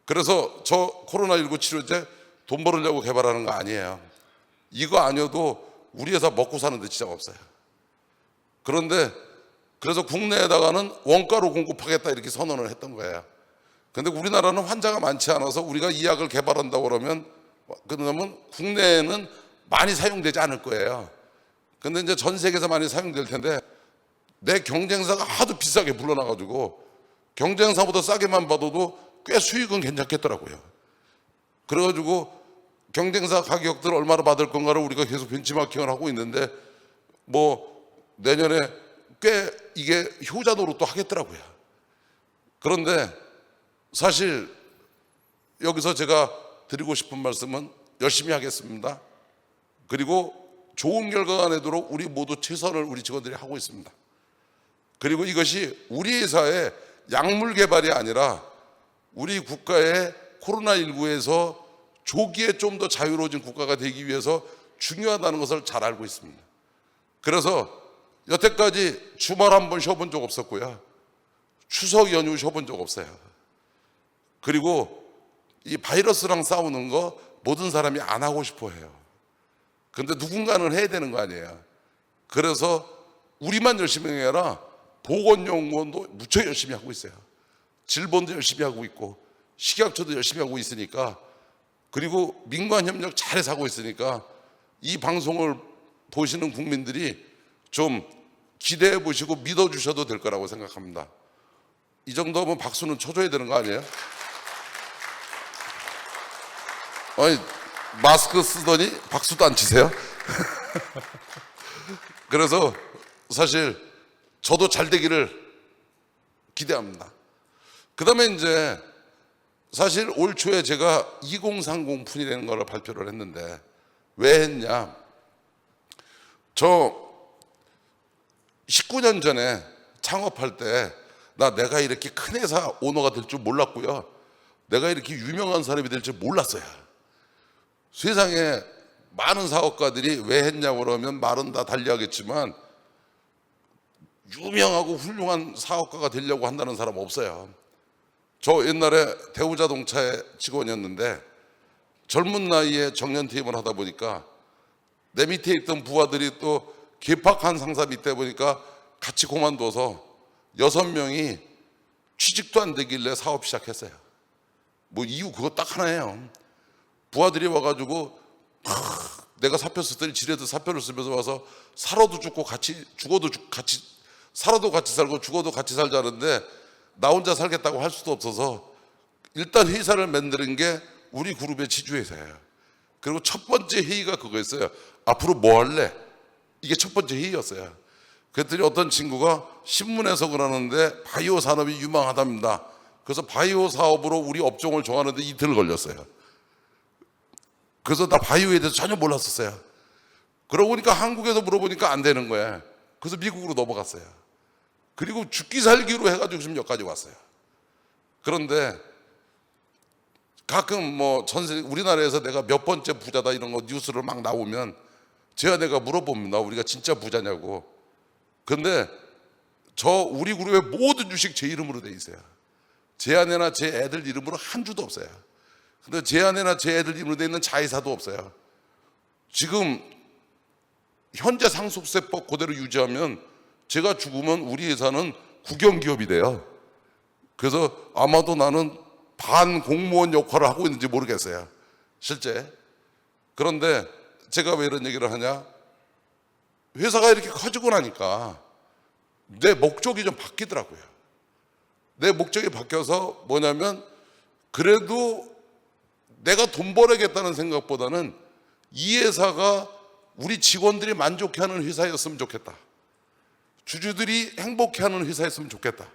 그래서 저 코로나19 치료제 돈 벌으려고 개발하는 거 아니에요. 이거 아니어도 우리 회사 먹고 사는 데 진짜 없어요. 그런데 그래서 국내에다가는 원가로 공급하겠다 이렇게 선언을 했던 거예요. 근데 우리나라는 환자가 많지 않아서 우리가 이 약을 개발한다고 그러면 국내에는 많이 사용되지 않을 거예요. 근데 이제 전 세계에서 많이 사용될 텐데 내 경쟁사가 하도 비싸게 불러놔가지고 경쟁사보다 싸게만 받아도 꽤 수익은 괜찮겠더라고요. 그래가지고 경쟁사 가격들 얼마나 받을 건가를 우리가 계속 벤치마킹을 하고 있는데 뭐 내년에 꽤 이게 효자 노릇도 하겠더라고요. 그런데 사실 여기서 제가 드리고 싶은 말씀은 열심히 하겠습니다. 그리고 좋은 결과가 내도록 우리 모두 최선을 우리 직원들이 하고 있습니다. 그리고 이것이 우리 회사의 약물 개발이 아니라 우리 국가의 코로나19에서 조기에 좀 더 자유로워진 국가가 되기 위해서 중요하다는 것을 잘 알고 있습니다. 그래서 여태까지 주말 한 번 쉬어본 적 없었고요. 추석 연휴 쉬어본 적 없어요. 그리고 이 바이러스랑 싸우는 거 모든 사람이 안 하고 싶어 해요. 근데 누군가는 해야 되는 거 아니에요. 그래서 우리만 열심히 해라. 보건연구원도 무척 열심히 하고 있어요. 질본도 열심히 하고 있고 식약처도 열심히 하고 있으니까 그리고 민관협력 잘해서 하고 있으니까 이 방송을 보시는 국민들이 좀 기대해 보시고 믿어주셔도 될 거라고 생각합니다. 이 정도면 박수는 쳐줘야 되는 거 아니에요? 아니 마스크 쓰더니 박수도 안 치세요? 그래서 사실 저도 잘 되기를 기대합니다. 그 다음에 이제 사실 올 초에 제가 2030 푼이라는 걸 발표를 했는데 왜 했냐? 저 19년 전에 창업할 때 내가 이렇게 큰 회사 오너가 될 줄 몰랐고요. 내가 이렇게 유명한 사람이 될 줄 몰랐어요. 세상에 많은 사업가들이 왜 했냐고 그러면 말은 다 달리하겠지만 유명하고 훌륭한 사업가가 되려고 한다는 사람 없어요. 저 옛날에 대우자동차의 직원이었는데 젊은 나이에 정년퇴임을 하다 보니까 내 밑에 있던 부하들이 또 개팍한 상사 밑에 보니까 같이 그만둬서 6명이 취직도 안 되길래 사업 시작했어요. 뭐 이유 그거 딱 하나예요. 부하들이 와가지고 내가 사표 썼더니 지네들 사표를 쓰면서 와서 살아도 죽고 같이 죽어도 같이 살아도 같이 살고 죽어도 같이 살자는데 나 혼자 살겠다고 할 수도 없어서 일단 회사를 만드는 게 우리 그룹의 지주회사예요. 그리고 첫 번째 회의가 그거였어요. 앞으로 뭐 할래? 이게 첫 번째 회의였어요. 그랬더니 어떤 친구가 신문에서 그러는데 바이오 산업이 유망하답니다. 그래서 바이오 사업으로 우리 업종을 정하는데 이틀 걸렸어요. 그래서 나 바이오에 대해서 전혀 몰랐었어요. 그러고 보니까 한국에서 물어보니까 안 되는 거예요. 그래서 미국으로 넘어갔어요. 그리고 죽기 살기로 해가지고 지금 여기까지 왔어요. 그런데 가끔 뭐 우리나라에서 내가 몇 번째 부자다 이런 거 뉴스로 막 나오면 제가 내가 물어봅니다. 우리가 진짜 부자냐고. 근데 우리 그룹의 모든 주식 제 이름으로 돼 있어요. 제 아내나 제 애들 이름으로 한 주도 없어요. 근데 제 아내나 제 애들 이름으로 돼 있는 자회사도 없어요. 지금 현재 상속세법 그대로 유지하면 제가 죽으면 우리 회사는 국영기업이 돼요. 그래서 아마도 나는 반공무원 역할을 하고 있는지 모르겠어요, 실제. 그런데 제가 왜 이런 얘기를 하냐, 회사가 이렇게 커지고 나니까 내 목적이 좀 바뀌더라고요. 내 목적이 바뀌어서 뭐냐면, 그래도 내가 돈 벌어야겠다는 생각보다는 이 회사가 우리 직원들이 만족해하는 회사였으면 좋겠다, 주주들이 행복해하는 회사였으면 좋겠다,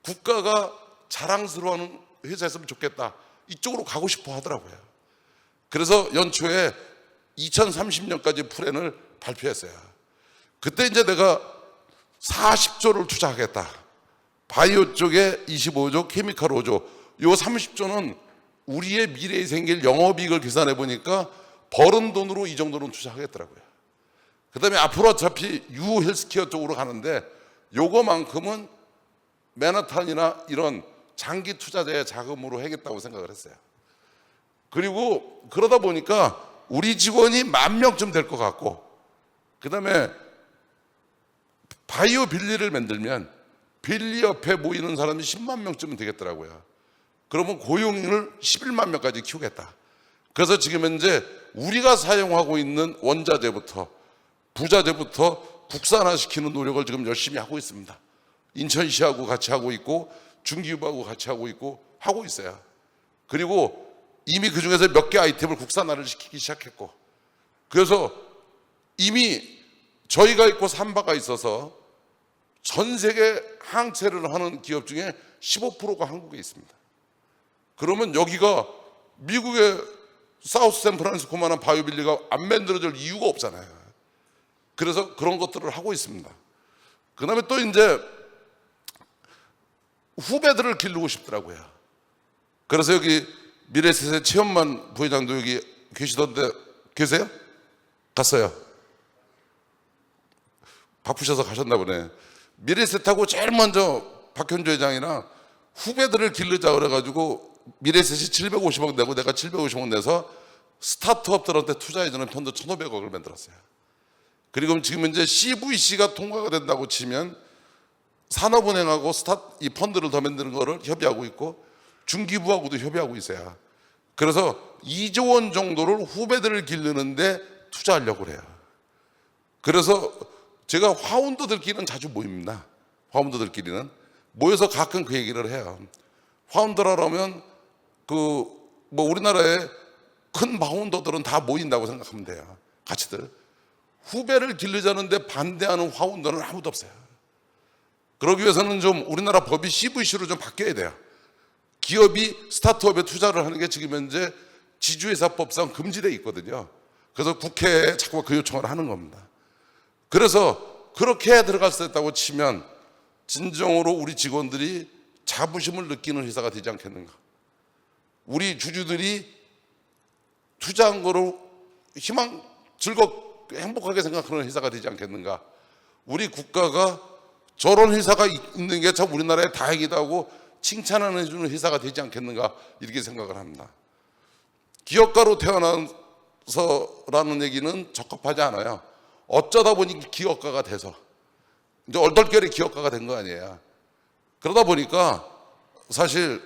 국가가 자랑스러워하는 회사였으면 좋겠다, 이쪽으로 가고 싶어 하더라고요. 그래서 연초에 2030년까지 플랜을 발표했어요. 그때 이제 내가 40조를 투자하겠다, 바이오 쪽에 25조, 케미칼 5조, 요 30조는 우리의 미래에 생길 영업이익을 계산해 보니까 벌은 돈으로 이 정도는 투자하겠더라고요. 그 다음에 앞으로 어차피 유 헬스케어 쪽으로 가는데 요거만큼은 맨하탄이나 이런 장기 투자자의 자금으로 하겠다고 생각을 했어요. 그리고 그러다 보니까 우리 직원이 10,000명쯤 될 것 같고, 그 다음에 바이오 빌리를 만들면 빌리 옆에 모이는 사람이 10만 명쯤은 되겠더라고요. 그러면 고용인을 11만 명까지 키우겠다. 그래서 지금 현재 우리가 사용하고 있는 원자재부터 부자재부터 국산화시키는 노력을 지금 열심히 하고 있습니다. 인천시하고 같이 하고 있고 중기부하고 같이 하고 있고 하고 있어요. 그리고 이미 그 중에서 몇 개 아이템을 국산화를 시키기 시작했고, 그래서 이미 저희가 있고 삼바가 있어서 전 세계 항체를 하는 기업 중에 15%가 한국에 있습니다. 그러면 여기가 미국의 사우스 샌프란시스코만한 바이오빌리가 안 만들어질 이유가 없잖아요. 그래서 그런 것들을 하고 있습니다. 그 다음에 또 이제 후배들을 기르고 싶더라고요. 그래서 여기 미래에셋의 최현만 부회장도 여기 계시던데, 계세요? 갔어요? 바쁘셔서 가셨나 보네. 미래에셋하고 제일 먼저 박현주 회장이랑 후배들을 기르자 그래가지고 미래에셋이 750억 내고 내가 750억 내서 스타트업들한테 투자해주는 펀드 1,500억을 만들었어요. 그리고 지금 현재 CVC가 통과가 된다고 치면 산업은행하고 이 펀드를 더 만드는 거를 협의하고 있고 중기부하고도 협의하고 있어요. 그래서 2조 원 정도를 후배들을 기르는데 투자하려고 그래요. 그래서 제가 화운더들끼리는 자주 모입니다. 화운더들끼리는 모여서 가끔 그 얘기를 해요. 화운더라면 뭐 우리나라의 큰 파운더들은 다 모인다고 생각하면 돼요. 같이들. 후배를 기르자는데 반대하는 화운더는 아무도 없어요. 그러기 위해서는 좀 우리나라 법이 CVC로 좀 바뀌어야 돼요. 기업이 스타트업에 투자를 하는 게 지금 현재 지주회사법상 금지되어 있거든요. 그래서 국회에 자꾸 그 요청을 하는 겁니다. 그래서 그렇게 들어갈 수 있다고 치면 진정으로 우리 직원들이 자부심을 느끼는 회사가 되지 않겠는가. 우리 주주들이 투자한 거로 즐겁게 행복하게 생각하는 회사가 되지 않겠는가. 우리 국가가 저런 회사가 있는 게 참 우리나라에 다행이다 하고 칭찬을 해주는 회사가 되지 않겠는가, 이렇게 생각을 합니다. 기업가로 태어나서라는 얘기는 적합하지 않아요. 어쩌다 보니 기업가가 돼서 이제 얼떨결에 기업가가 된 거 아니에요. 그러다 보니까 사실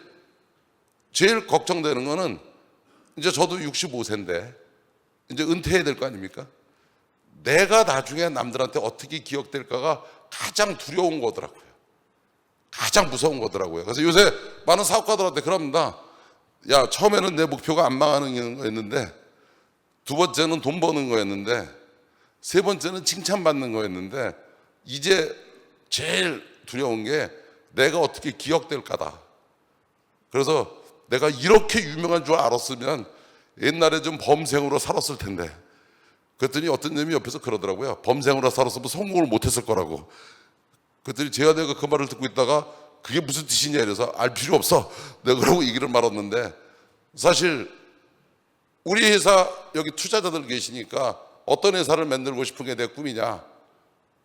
제일 걱정되는 거는, 이제 저도 65세인데 이제 은퇴해야 될 거 아닙니까? 내가 나중에 남들한테 어떻게 기억될까가 가장 두려운 거더라고요. 가장 무서운 거더라고요. 그래서 요새 많은 사업가들한테 그럽니다. 야, 처음에는 내 목표가 안 망하는 거였는데, 두 번째는 돈 버는 거였는데, 세 번째는 칭찬받는 거였는데, 이제 제일 두려운 게 내가 어떻게 기억될까다. 그래서 내가 이렇게 유명한 줄 알았으면 옛날에 좀 범생으로 살았을 텐데, 그랬더니 어떤 놈이 옆에서 그러더라고요. 범생으로 살았으면 성공을 못했을 거라고. 그랬더니 제가 내가 그 말을 듣고 있다가 그게 무슨 뜻이냐 이래서 알 필요 없어, 내가 그러고 얘기를 말았는데, 사실 우리 회사 여기 투자자들 계시니까 어떤 회사를 만들고 싶은 게 내 꿈이냐?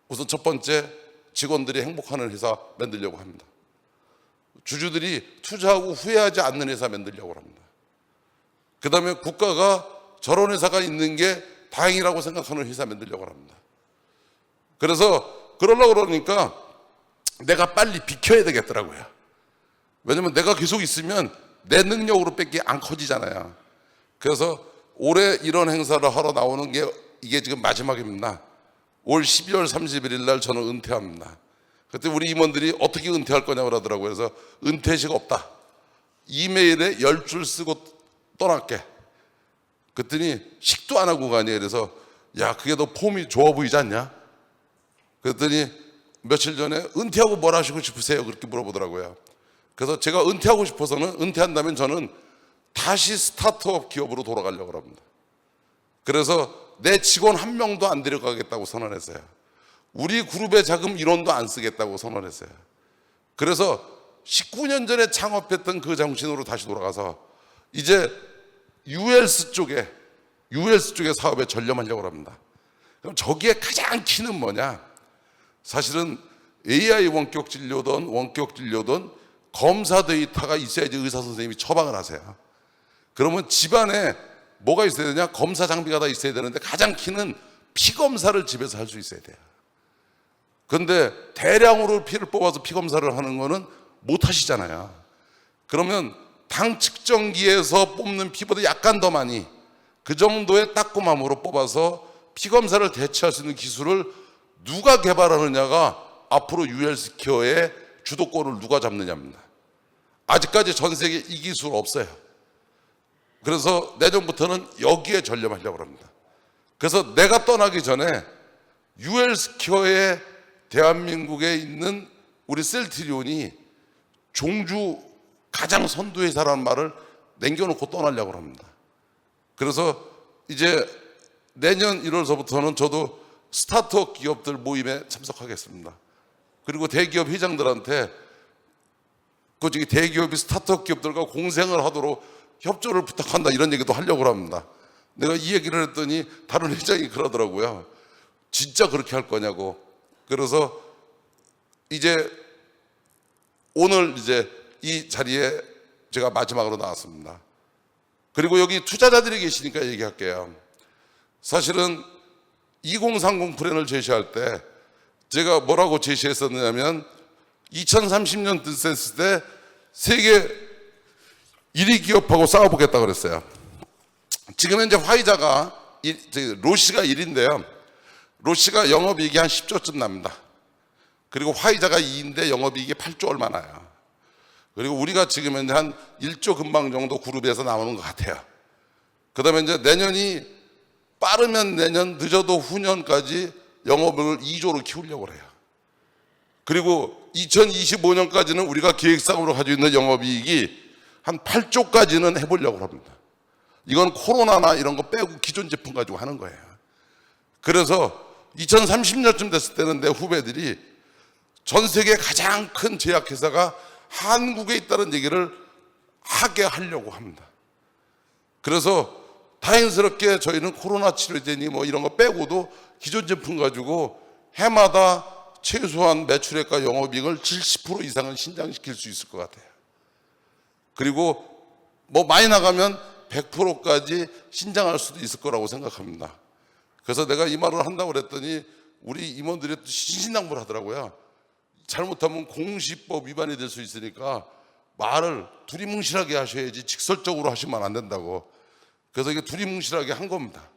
우선 첫 번째, 직원들이 행복하는 회사 만들려고 합니다. 주주들이 투자하고 후회하지 않는 회사 만들려고 합니다. 그 다음에 국가가 저런 회사가 있는 게 다행이라고 생각하는 회사 만들려고 합니다. 그래서 그러려고 그러니까 내가 빨리 비켜야 되겠더라고요. 왜냐면 내가 계속 있으면 내 능력으로 밖에 안 커지잖아요. 그래서 올해 이런 행사를 하러 나오는 게 이게 지금 마지막입니다. 올 12월 31일 날 저는 은퇴합니다. 그때 우리 임원들이 어떻게 은퇴할 거냐고 그러더라고요. 그래서 은퇴식 없다. 이메일에 10줄 쓰고 떠날게. 그랬더니 식도 안 하고 가니. 그래서 야, 그게 너 폼이 좋아 보이지 않냐? 그랬더니 며칠 전에 은퇴하고 뭘 하시고 싶으세요? 그렇게 물어보더라고요. 그래서 제가 은퇴하고 싶어서는, 은퇴한다면 저는 다시 스타트업 기업으로 돌아가려고 합니다. 그래서 내 직원 한 명도 안 데려가겠다고 선언했어요. 우리 그룹의 자금 1원도 안 쓰겠다고 선언했어요. 그래서 19년 전에 창업했던 그 정신으로 다시 돌아가서 이제 ULS 쪽에 사업에 전념하려고 합니다. 그럼 저기에 가장 키는 뭐냐? 사실은 AI 원격 진료든 검사 데이터가 있어야지 의사 선생님이 처방을 하세요. 그러면 집안에 뭐가 있어야 되냐? 검사 장비가 다 있어야 되는데 가장 키는 피 검사를 집에서 할 수 있어야 돼요. 그런데 대량으로 피를 뽑아서 피 검사를 하는 거는 못 하시잖아요. 그러면 당 측정기에서 뽑는 피보다 약간 더 많이 그 정도의 따끔함으로 뽑아서 피 검사를 대체할 수 있는 기술을 누가 개발하느냐가 앞으로 UL스퀘어의 주도권을 누가 잡느냐입니다. 아직까지 전 세계에 이 기술 없어요. 그래서 내년부터는 여기에 전념하려고 합니다. 그래서 내가 떠나기 전에 UL스퀘어에 대한민국에 있는 우리 셀트리온이 종주 가장 선두 회사라는 말을 남겨놓고 떠나려고 합니다. 그래서 이제 내년 1월서부터는 저도 스타트업 기업들 모임에 참석하겠습니다. 그리고 대기업 회장들한테 그 중에 대기업이 스타트업 기업들과 공생을 하도록 협조를 부탁한다 이런 얘기도 하려고 합니다. 내가 이 얘기를 했더니 다른 회장이 그러더라고요. 진짜 그렇게 할 거냐고. 그래서 이제 오늘 이제 이 자리에 제가 마지막으로 나왔습니다. 그리고 여기 투자자들이 계시니까 얘기할게요. 사실은 2030 플랜을 제시할 때 제가 뭐라고 제시했었냐면 2030년 됐을 때 세계 1위 기업하고 싸워보겠다고 그랬어요. 지금 현재 화이자가 로시가 1위인데요. 로시가 영업이익이 한 10조쯤 납니다. 그리고 화이자가 2위인데 영업이익이 8조 얼마 나요. 그리고 우리가 지금 현재 한 1조 금방 정도 그룹에서 나오는 것 같아요. 그 다음에 이제 내년이 빠르면 내년, 늦어도 후년까지 영업을 2조로 키우려고 해요. 그리고 2025년까지는 우리가 계획상으로 가지고 있는 영업이익이 한 8조까지는 해보려고 합니다. 이건 코로나나 이런 거 빼고 기존 제품 가지고 하는 거예요. 그래서 2030년쯤 됐을 때는 내 후배들이 전 세계 가장 큰 제약회사가 한국에 있다는 얘기를 하게 하려고 합니다. 그래서 다행스럽게 저희는 코로나 치료제니 뭐 이런 거 빼고도 기존 제품 가지고 해마다 최소한 매출액과 영업이익을 70% 이상은 신장시킬 수 있을 것 같아요. 그리고 뭐 많이 나가면 100%까지 신장할 수도 있을 거라고 생각합니다. 그래서 내가 이 말을 한다고 그랬더니 우리 임원들이 또 신신당부를 하더라고요. 잘못하면 공시법 위반이 될 수 있으니까 말을 두리뭉실하게 하셔야지 직설적으로 하시면 안 된다고. 그래서 이게 두리뭉실하게 한 겁니다.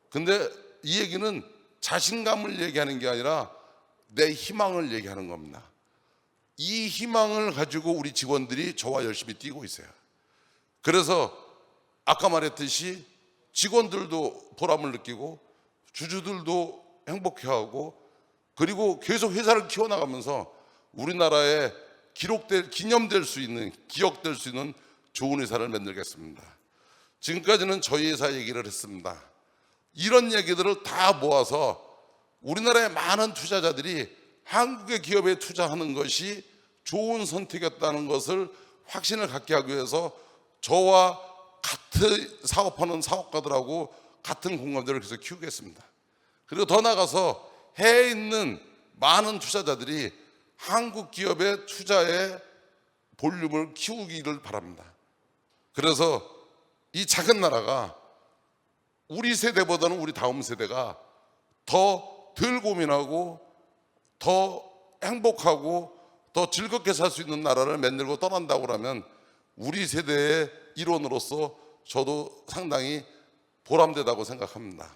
근데 이 얘기는 자신감을 얘기하는 게 아니라 내 희망을 얘기하는 겁니다. 이 희망을 가지고 우리 직원들이 저와 열심히 뛰고 있어요. 그래서 아까 말했듯이 직원들도 보람을 느끼고 주주들도 행복해하고 그리고 계속 회사를 키워나가면서 우리나라에 기념될 수 있는, 기억될 수 있는 좋은 회사를 만들겠습니다. 지금까지는 저희 회사 얘기를 했습니다. 이런 얘기들을 다 모아서 우리나라의 많은 투자자들이 한국의 기업에 투자하는 것이 좋은 선택이었다는 것을 확신을 갖게 하기 위해서 저와 같은 사업하는 사업가들하고 같은 공감대를 계속 키우겠습니다. 그리고 더 나아가서 해외에 있는 많은 투자자들이 한국 기업의 투자의 볼륨을 키우기를 바랍니다. 그래서 이 작은 나라가 우리 세대보다는 우리 다음 세대가 더 덜 고민하고 더 행복하고 더 즐겁게 살 수 있는 나라를 만들고 떠난다고 하면 우리 세대의 일원으로서 저도 상당히 보람되다고 생각합니다.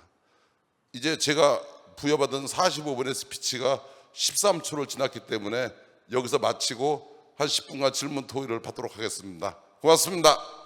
이제 제가 부여받은 45분의 스피치가 13초를 지났기 때문에 여기서 마치고 한 10분간 질문 토의를 받도록 하겠습니다. 고맙습니다.